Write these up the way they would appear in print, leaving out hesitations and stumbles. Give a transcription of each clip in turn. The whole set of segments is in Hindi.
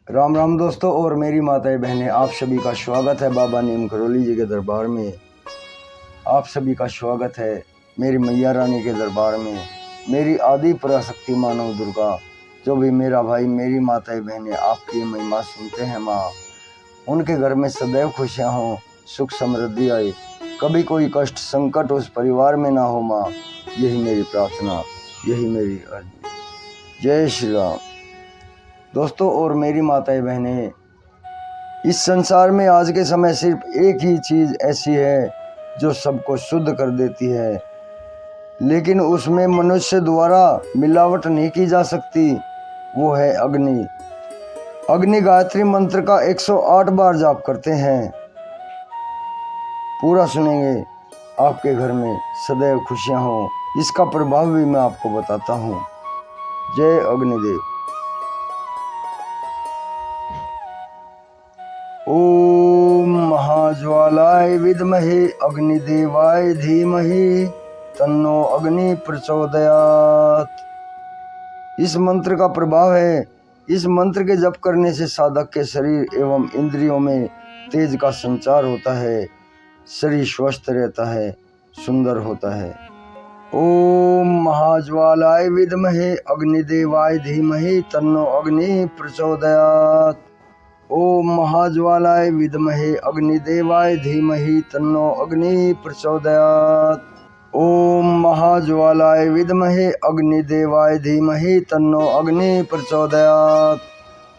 राम राम दोस्तों और मेरी माताएं बहनें, आप सभी का स्वागत है बाबा नीम करौली जी के दरबार में। आप सभी का स्वागत है मेरी मैया रानी के दरबार में। मेरी आदि पराशक्ति मानव दुर्गा, जो भी मेरा भाई मेरी माताएं बहनें आपकी महिमा सुनते हैं माँ, उनके घर में सदैव खुशियाँ हों, सुख समृद्धि आए, कभी कोई कष्ट संकट उस परिवार में ना हो माँ। यही मेरी प्रार्थना, यही मेरी अर्जी। जय श्री राम। दोस्तों और मेरी माताएं बहनें, इस संसार में आज के समय सिर्फ एक ही चीज़ ऐसी है जो सबको शुद्ध कर देती है, लेकिन उसमें मनुष्य द्वारा मिलावट नहीं की जा सकती। वो है अग्नि। अग्नि गायत्री मंत्र का 108 बार जाप करते हैं। पूरा सुनेंगे, आपके घर में सदैव खुशियां हों। इसका प्रभाव भी मैं आपको बताता हूँ। जय अग्निदेव। ओम महाज्वालाय विद्महे अग्निदेवाय धीमहि तन्नो अग्नि प्रचोदयात्। इस मंत्र का प्रभाव है, इस मंत्र के जप करने से साधक के शरीर एवं इंद्रियों में तेज का संचार होता है, शरीर स्वस्थ रहता है, सुंदर होता है। ओम महाज्वालाय विद्महे अग्निदेवाय धीमहि तन्नो अग्नि प्रचोदयात्। ओम महाज्वालाय विद्महे अग्निदेवाय धीमहि तन्नो अग्नि प्रचोदयात्। ओम महाज्वालाय विद्महे अग्निदेवाय धीमहि तन्नो अग्नि प्रचोदयात्।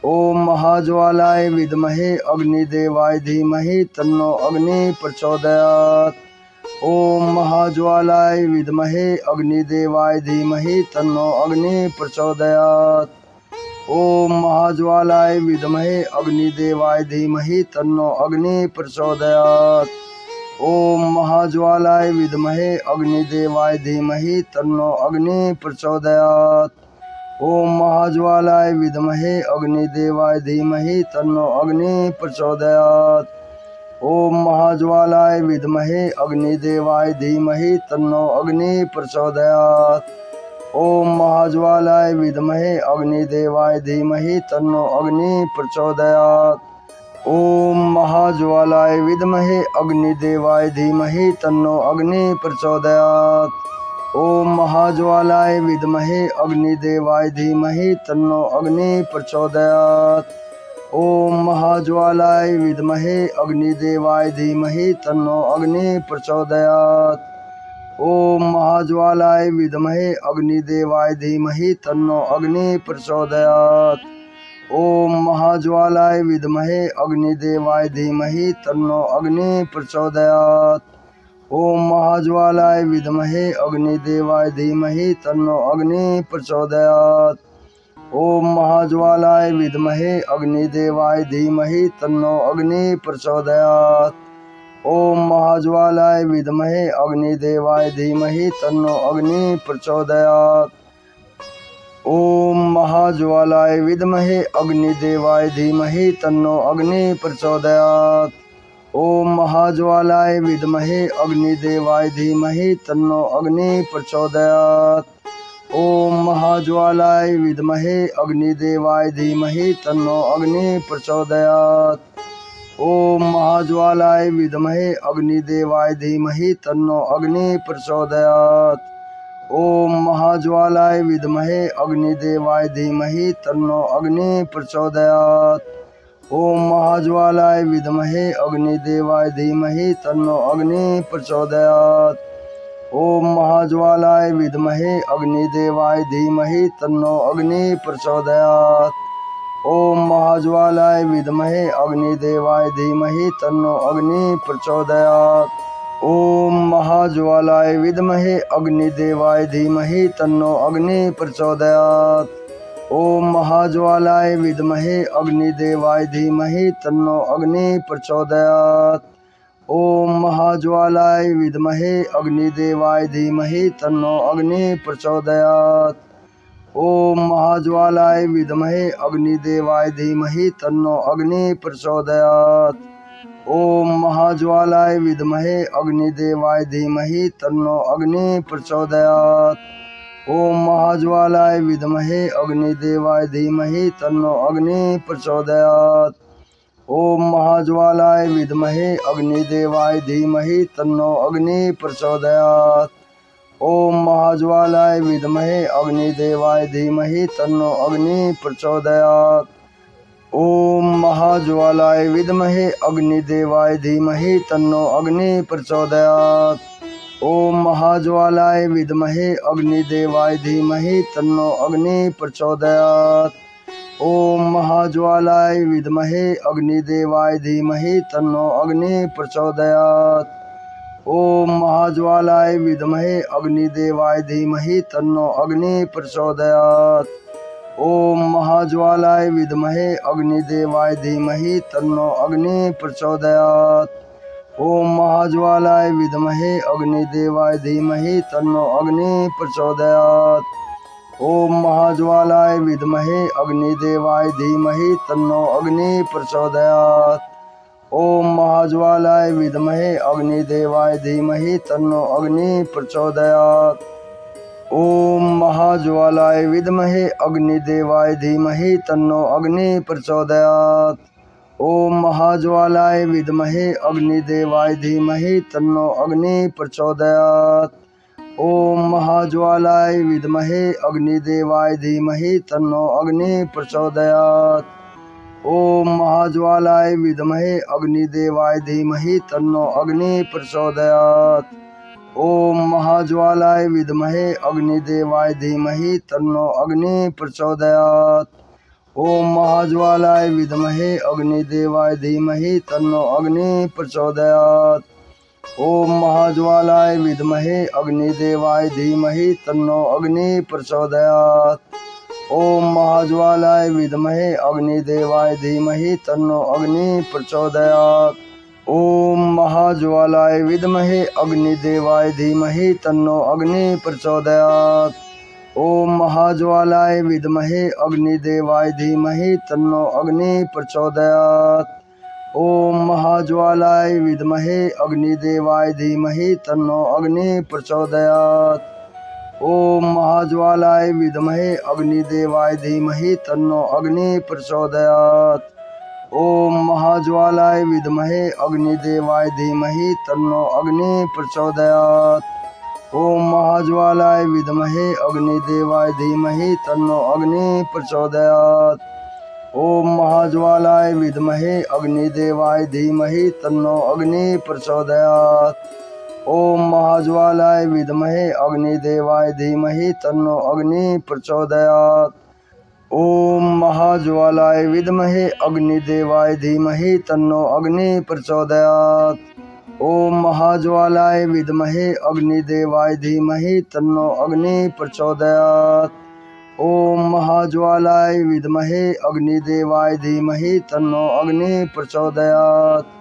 ओम महाज्वालाय विद्महे अग्निदेवाय धीमहि तन्नो अग्नि प्रचोदयात्। ओम महाज्वालाय विद्महे अग्निदेवाय धीमहि तन्नो अग्नि प्रचोदयात्। ओम महाज्वालाय विद्महे अग्निदेवाय धीमहि तन्नो अग्नि प्रचोदयात्। ओम महाज्वालाय विद्महे अग्निदेवाय धीमहि तन्नो अग्नि प्रचोदयात्। ओम महाज्वालाय विद्महे अग्निदेवाय धीमहि तन्नो अग्नि प्रचोदयात्। ओम महाज्वालाय विद्महे अग्निदेवाय धीमहि तन्नो अग्नि प्रचोदयात्। ओम महाज्वालाय विद्महे अग्निदेवाय धीमहि तन्नो अग्नि प्रचोदयात्। ओम महाज्वालाय विद्महे अग्निदेवाय धीमहि तन्नो अग्नि प्रचोदयात्। ओम महाज्वालाय विद्महे अग्निदेवाय धीमहि तन्नो अग्नि प्रचोदयात्। ओम महाज्वालाय विद्महे अग्निदेवाय धीमहि तन्नो अग्नि प्रचोदयात्। ओम महाज्वालाय विद्महे अग्निदेवाय धीमहि तन्नो अग्नि प्रचोदयात्। ओम महाज्वालाय विद्महे अग्निदेवाय धीमहि तन्नो अग्नि प्रचोदयात्। ओम महाज्वालाय विद्महे अग्निदेवाय धीमहि तन्नो अग्नि प्रचोदयात्। ओम महाज्वालाय विद्महे अग्निदेवाय धीमहि तन्नो अग्नि प्रचोदयात्। ओम महाज्वालाय विद्महे अग्निदेवाय धीमहि तन्नो अग्नि प्रचोदयात्। ओम महाज्वालाय विद्महे अग्निदेवाय धीमहि तन्नो अग्नि प्रचोदयात्। ओम महाज्वालाय विद्महे अग्निदेवाय धीमहि तन्नो अग्नि प्रचोदयात्। ओम महाज्वालाय विद्महे अग्निदेवाय धीमहि तन्नो अग्नि प्रचोदयात्। ओम महाज्वालाय विद्महे अग्निदेवाय धीमहि तन्नो अग्नि प्रचोदयात्। ओम महाज्वालाय विद्महे अग्निदेवाय धीमहि तन्नो अग्नि प्रचोदयात्। ओम महाज्वालाय विद्महे अग्निदेवाय धीमहि तन्नो अग्नि प्रचोदयात्। ओम महाज्वालाय विद्महे अग्निदेवाय धीमहि तन्नो अग्नि प्रचोदयात्। ओम महाज्वालाय विद्महे अग्निदेवाय धीमहि तन्नो अग्नि प्रचोदयात्। ओम महाज्वालाय विद्महे अग्निदेवाय धीमहि तन्नो अग्नि प्रचोदयात्। ओम महाज्वालाय विद्महे अग्निदेवाय धीमहि तन्नो अग्नि प्रचोदयात्। ओम महाज्वालाय विद्महे अग्निदेवाय धीमहि तन्नो अग्नि प्रचोदयात्। ओम महाज्वालाय विद्महे अग्निदेवाय धीमहि तन्नो अग्नि प्रचोदयात्। ओम महाज्वालाय विद्महे अग्निदेवाय धीमहि तन्नो अग्नि प्रचोदयात्। ओम महाज्वालाय विद्महे अग्निदेवाय धीमहि तन्नो अग्नि प्रचोदयात्। ओम महाज्वालाय विद्महे अग्निदेवाय धीमहि तन्नो अग्नि प्रचोदयात्। ओम महाज्वालाय विद्महे अग्निदेवाय धीमहि तन्नो अग्नि प्रचोदयात्। ओम महाज्वालाय विद्महे अग्निदेवाय धीमहि तन्नो अग्नि प्रचोदयात्। ओम महाज्वालाय विद्महे अग्निदेवाय धीमहि तन्नो अग्नि प्रचोदयात्। ओम महाज्वालाय विद्महे अग्निदेवाय धीमहि तन्नो अग्नि प्रचोदयात्। ओम महाज्वालाय विद्महे अग्निदेवाय धीमहि तन्नो अग्नि प्रचोदयात्। ओम महाज्वालाय विद्महे अग्निदेवाय धीमहि तन्नो अग्नि प्रचोदयात्। ओम महाज्वालाय विद्महे अग्निदेवाय धीमहि तन्नो अग्नि प्रचोदयात्। ओम महाज्वालाय विद्महे अग्निदेवाय धीमहि तन्नो अग्नि प्रचोदयात्। ओम महाज्वालाय विद्महे अग्निदेवाय धीमहि तन्नो अग्नि प्रचोदयात्। ओम महाज्वालाय विद्महे अग्निदेवाय धीमहि तन्नो अग्नि प्रचोदयात्। ओम महाज्वालाय विद्महे अग्निदेवाय धीमहि तन्नो अग्नि प्रचोदयात्। ओम महाज्वालाय विद्महे अग्निदेवाय धीमहि तन्नो अग्नि प्रचोदयात्। ओम महाज्वालाय विद्महे अग्निदेवाय धीमहि तन्नो अग्नि प्रचोदयात्। ओम महाज्वालाय विद्महे अग्निदेवाय धीमहि तन्नो अग्नि प्रचोदयात्। ओम महाज्वालाय विद्महे अग्निदेवाय धीमहि तन्नो अग्नि प्रचोदयात्। ओम महाज्वालाय विद्महे अग्निदेवाय धीमहि तन्नो अग्नि प्रचोदयात्। ओम महाज्वालाय विद्महे अग्निदेवाय धीमहि तन्नो अग्नि प्रचोदयात्। ओम महाज्वालाय विद्महे अग्निदेवाय धीमहि तन्नो अग्नि प्रचोदयात्। ओम महाज्वालाय विद्महे अग्निदेवाय धीमहि तन्नो अग्नि प्रचोदयात्। ओम महाज्वालाय विद्महे अग्निदेवाय धीमहि तन्नो अग्नि प्रचोदयात्। ओम महाज्वालाय विद्महे अग्निदेवाय धीमहि तन्नो अग्नि प्रचोदयात्। ओम महाज्वालाय विद्महे अग्निदेवाय धीमहि तन्नो अग्नि प्रचोदयात्। ओम महाज्वालाय विद्महे अग्निदेवाय धीमहि तन्नो अग्नि प्रचोदयात्। ओम महाज्वालाय विद्महे अग्निदेवाय धीमहि तन्नो अग्नि प्रचोदयात्। ओम महाज्वालाय विद्महे अग्निदेवाय धीमहि तन्नो अग्नि प्रचोदयात्। ओम महाज्वालाय विद्महे अग्निदेवाय धीमहि तन्नो अग्नि प्रचोदयात्। ओम महाज्वालाय विद्महे अग्निदेवाय धीमहि तन्नो अग्नि प्रचोदयात्। ओम महाज्वालाय विद्महे अग्निदेवाय धीमहि तन्नो अग्नि प्रचोदयात्।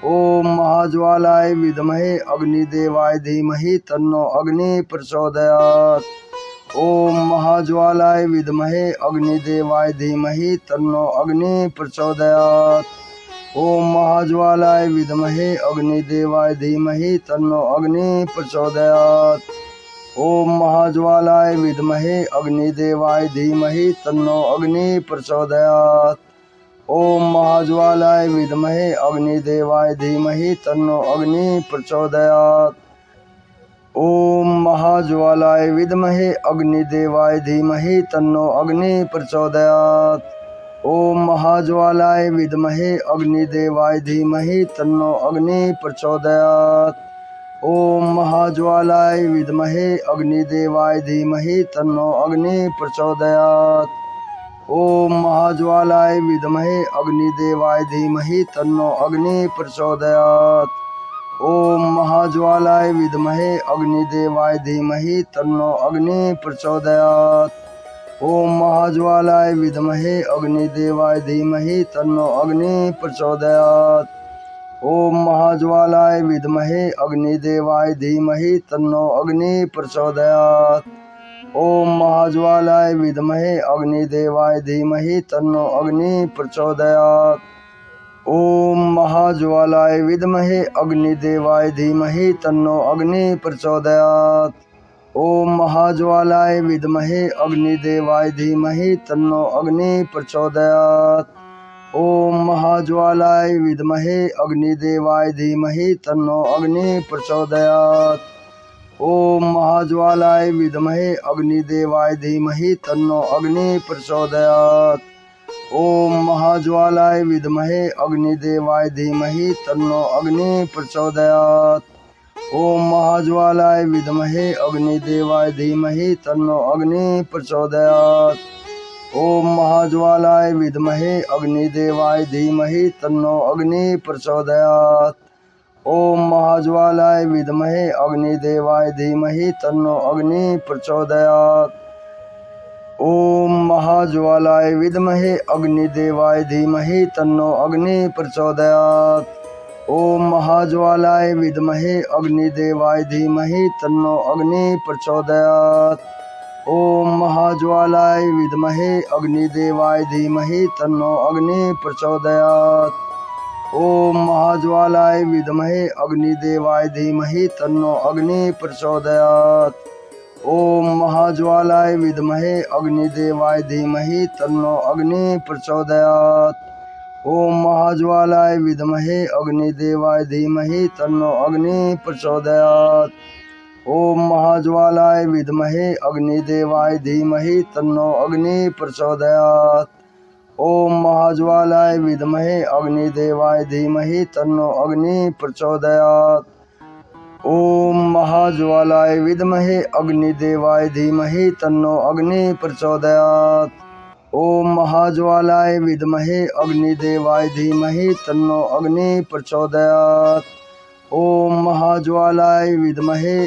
ओम महाज्वालाय विद्महे अग्निदेवाय धीमहि तन्नो अग्नि प्रचोदयात्। ओम महाज्वालाय विद्महे अग्निदेवाय धीमहि तन्नो अग्नि प्रचोदयात्। ओम महाज्वालाय विद्महे अग्निदेवाय धीमहि तन्नो अग्नि प्रचोदयात्। ओम महाज्वालाय विद्महे अग्निदेवाय धीमहि तन्नो अग्नि प्रचोदयात्। ओम महाज्वालाय विद्महे अग्निदेवाय धीमहि तन्नो अग्नि प्रचोदयात्। ओम महाज्वालाय विद्महे अग्निदेवाय धीमहि तन्नो अग्नि प्रचोदयात्। ओम महाज्वालाय विद्महे अग्निदेवाय धीमहि तन्नो अग्नि प्रचोदयात्। ओम महाज्वालाय विद्महे अग्निदेवाय धीमहि तन्नो अग्नि प्रचोदयात्। ओम महाज्वालाय विद्महे अग्निदेवाय धीमहि तन्नो अग्नि प्रचोदयात्। ओम महाज्वालाय विद्महे अग्निदेवाय धीमहि तन्नो अग्नि प्रचोदयात्। ओम महाज्वालाय विद्महे अग्निदेवाय धीमहि तन्नो अग्नि प्रचोदयात्। ओम महाज्वालाय विद्महे अग्निदेवाय धीमहि तन्नो अग्नि प्रचोदयात्। ओम महाज्वालाय विद्महे अग्निदेवाय धीमहि तन्नो अग्नि प्रचोदयात्। ओम महाज्वालाय विद्महे अग्निदेवाय धीमहि तन्नो अग्नि प्रचोदयात्। ओम महाज्वालाय विद्महे अग्निदेवाय धीमहि तन्नो अग्नि प्रचोदयात्। ओम महाज्वालाय विद्महे अग्निदेवाय धीमहि तन्नो अग्नि प्रचोदयात्। ओम महाज्वालाय विद्महे अग्निदेवाय धीमहि तन्नो अग्नि प्रचोदयात्। ओम महाज्वालाय विद्महे अग्निदेवाय धीमहि तन्नो अग्नि प्रचोदयात्। ओम महाज्वालाय विद्महे अग्निदेवाय धीमहि तन्नो अग्नि प्रचोदयात्। ओम महाज्वालाय विद्महे अग्निदेवाय धीमहि तन्नो अग्नि प्रचोदयात्। ओम महाज्वालाय विद्महे अग्निदेवाय धीमहि तन्नो अग्नि प्रचोदयात्। ओम महाज्वालाय विद्महे अग्निदेवाय धीमहि तन्नो अग्नि प्रचोदयात्। ओम महाज्वालाय विद्महे अग्निदेवाय धीमहि तन्नो अग्नि प्रचोदयात्। ओम महाज्वालाय विद्महे अग्निदेवाय धीमहि तन्नो अग्नि प्रचोदयात्। ओम महाज्वालाय विद्महे अग्निदेवाय धीमहि तन्नो अग्नि प्रचोदयात्। ओम महाज्वालाय विद्महे अग्निदेवाय धीमहि तन्नो अग्नि प्रचोदयात्। ओम महाज्वालाय विद्महे अग्निदेवाय धीमहि तन्नो अग्नि प्रचोदयात्। ओम महाज्वालाय विद्महे अग्निदेवाय धीमहि तन्नो अग्नि प्रचोदयात्। ओम महाज्वालाय विद्महे अग्निदेवाय धीमहि तन्नो अग्नि प्रचोदयात्। ओम महाज्वालाय विद्महे अग्निदेवाय धीमहि तन्नो अग्नि प्रचोदयात्। ओम महाज्वालाय विद्महे अग्निदेवाय धीमहि तन्नो अग्नि प्रचोदयात्। ओम महाज्वालाय विद्महे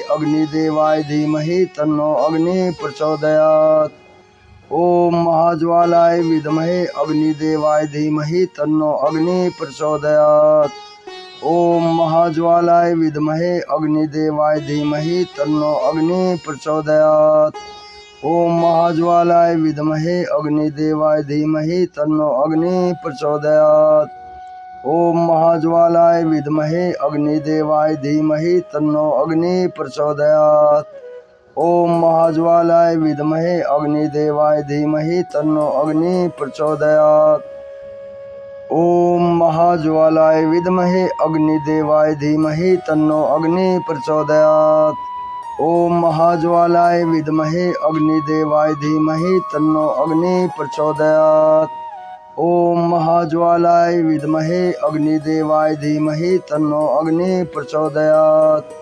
अग्निदेवाय धीमहि तन्नो अग्नि प्रचोदयात्। ओम महाज्वालाय विद्महे अग्निदेवाय धीमहि तन्नो अग्नि प्रचोदयात्। ओम महाज्वालाय विद्महे अग्निदेवाय धीमहि तन्नो अग्नि प्रचोदयात्। ओम महाज्वालाय विद्महे अग्निदेवाय धीमहि तन्नो अग्नि प्रचोदयात्। ओम महाज्वालाय विद्महे अग्निदेवाय धीमहि तन्नो अग्नि प्रचोदयात्। ओम महाज्वालाय विद्महे अग्निदेवाय धीमहि तन्नो अग्नि प्रचोदयात्। ओम महाज्वालाय विद्महे अग्निदेवाय धीमहि तन्नो अग्नि प्रचोदयात्। ओम महाज्वालाय विद्महे अग्निदेवाय धीमहि तन्नो अग्नि प्रचोदयात्। ओम महाज्वालाय विद्महे अग्निदेवाय धीमहि तन्नो अग्नि प्रचोदयात्।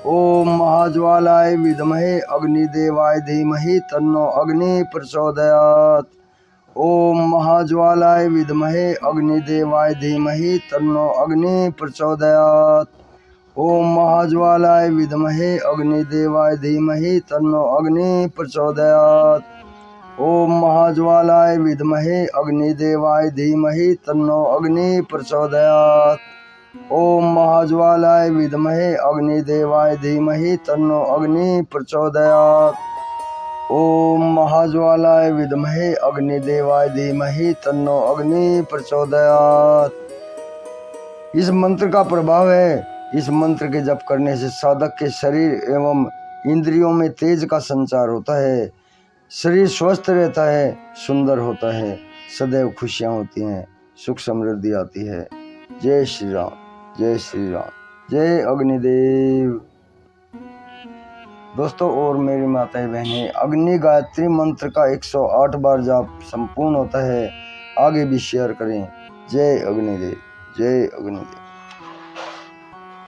ओम महाज्वालाय विद्महे अग्निदेवाय धीमहि तन्नो अग्नि प्रचोदयात्। ओम महाज्वालाय विद्महे अग्निदेवाय धीमहि तन्नो अग्नि प्रचोदयात्। ओम महाज्वालाय विद्महे अग्निदेवाय धीमहि तन्नो अग्नि प्रचोदयात्। ओम महाज्वालाय विद्महे अग्निदेवाय धीमहि तन्नो अग्नि प्रचोदयात्। ओम महाज्वालाय विद्महे अग्निदेवाय धीमहि तन्नो अग्नि प्रचोदयात्। ओम महाज्वालाय विद्महे अग्निदेवाय धीमहि तन्नो अग्नि प्रचोदयात्। इस मंत्र का प्रभाव है, इस मंत्र के जप करने से साधक के शरीर एवं इंद्रियों में तेज का संचार होता है, शरीर स्वस्थ रहता है, सुंदर होता है, सदैव खुशियाँ होती हैं, सुख समृद्धि आती है। जय श्री राम, जय श्री राम, जय अग्निदेव। दोस्तों और मेरी माताएं बहनें, अग्नि गायत्री मंत्र का 108 बार जाप संपूर्ण होता है, आगे भी शेयर करें। जय अग्निदेव, जय अग्निदेव।